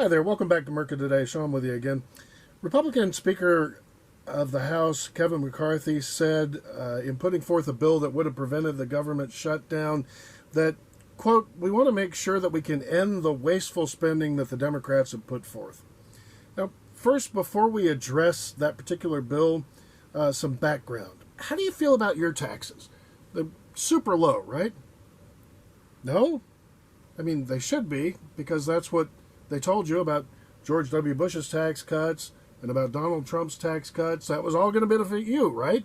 Hi there, welcome back to Murka Today. Sean with you again. Republican Speaker of the House, Kevin McCarthy, said in putting forth a bill that would have prevented the government shutdown that, quote, we want to make sure that we can end the wasteful spending that the Democrats have put forth. Now, first, before we address that particular bill, some background. How do you feel about your taxes? They're super low, right? No? I mean, they should be, because that's what they told you about George W. Bush's tax cuts and about Donald Trump's tax cuts. That was all going to benefit you, right?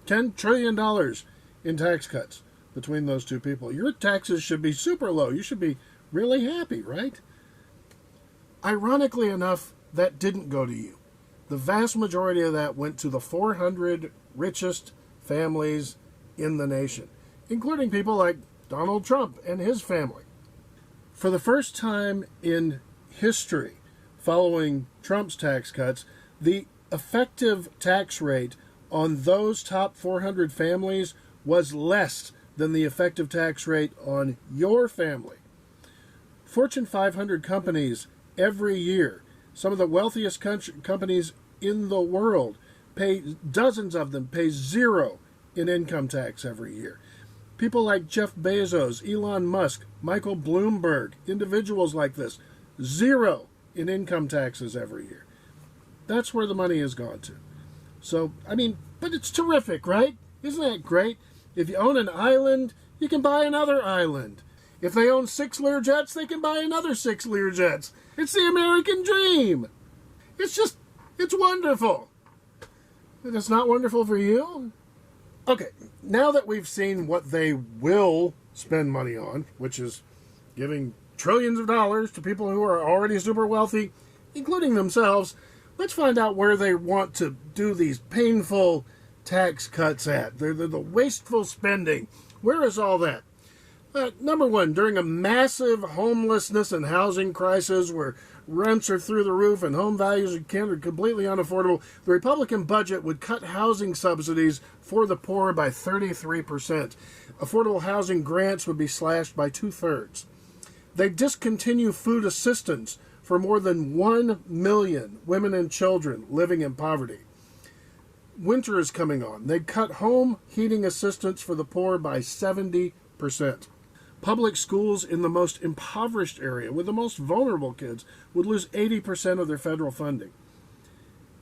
$10 trillion in tax cuts between those two people. Your taxes should be super low. You should be really happy, right? Ironically enough, that didn't go to you. The vast majority of that went to the 400 richest families in the nation, including people like Donald Trump and his family. For the first time in history, following Trump's tax cuts, the effective tax rate on those top 400 families was less than the effective tax rate on your family. Fortune 500 companies every year, some of the wealthiest companies in the world, dozens of them pay zero in income tax every year. People like Jeff Bezos, Elon Musk, Michael Bloomberg, individuals like this, zero in income taxes every year. That's where the money has gone to. So, I mean, but it's terrific, right? Isn't that great? If you own an island, you can buy another island. If they own 6 Learjets, they can buy another 6 Learjets. It's the American dream. It's wonderful. It's not wonderful for you? Okay, now that we've seen what they will spend money on, which is giving trillions of dollars to people who are already super wealthy, including themselves, let's find out where they want to do these painful tax cuts at. They're the wasteful spending. Where is all that? Number one, during a massive homelessness and housing crisis where rents are through the roof and home values are completely unaffordable, the Republican budget would cut housing subsidies for the poor by 33%. Affordable housing grants would be slashed by 2/3. They discontinue food assistance for more than 1 million women and children living in poverty. Winter is coming on. They cut home heating assistance for the poor by 70%. Public schools in the most impoverished area, with the most vulnerable kids, would lose 80% of their federal funding.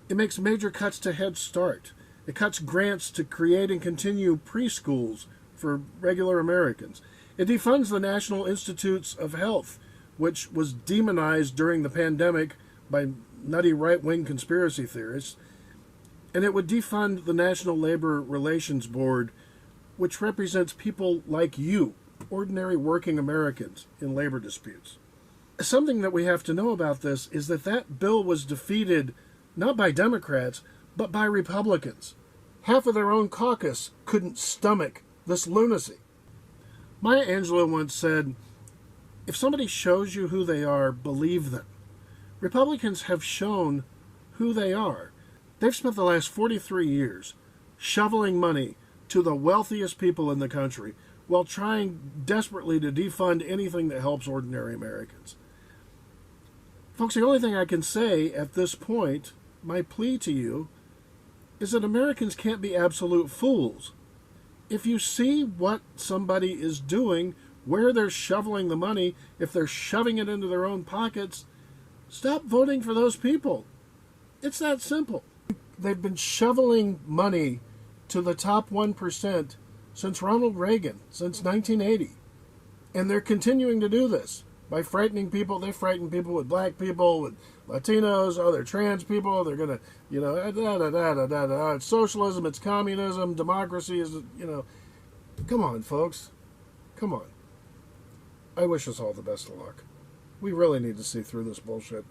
It makes major cuts to Head Start. It cuts grants to create and continue preschools for regular Americans. It defunds the National Institutes of Health, which was demonized during the pandemic by nutty right-wing conspiracy theorists. And it would defund the National Labor Relations Board, which represents people like you, ordinary working Americans in labor disputes. Something that we have to know about this is that that bill was defeated not by Democrats, but by Republicans. Half of their own caucus couldn't stomach this lunacy. Maya Angelou once said, if somebody shows you who they are, believe them. Republicans have shown who they are. They've spent the last 43 years shoveling money to the wealthiest people in the country while trying desperately to defund anything that helps ordinary Americans. Folks, the only thing I can say at this point, my plea to you, is that Americans can't be absolute fools. If you see what somebody is doing, where they're shoveling the money, if they're shoving it into their own pockets, stop voting for those people. It's that simple. They've been shoveling money to the top 1% since Ronald Reagan, since 1980. And they're continuing to do this by frightening people. They frighten people with black people, with Latinos, they're trans people. They're going to, it's socialism, it's communism, democracy is, Come on, folks. Come on. I wish us all the best of luck. We really need to see through this bullshit.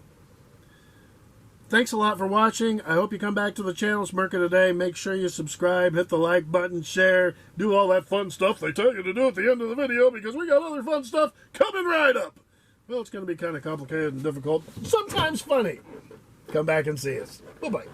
Thanks a lot for watching. I hope you come back to the channel, Murka Today. Make sure you subscribe, hit the like button, share, do all that fun stuff they tell you to do at the end of the video, because we got other fun stuff coming right up. Well, it's going to be kind of complicated and difficult, sometimes funny. Come back and see us. Bye-bye.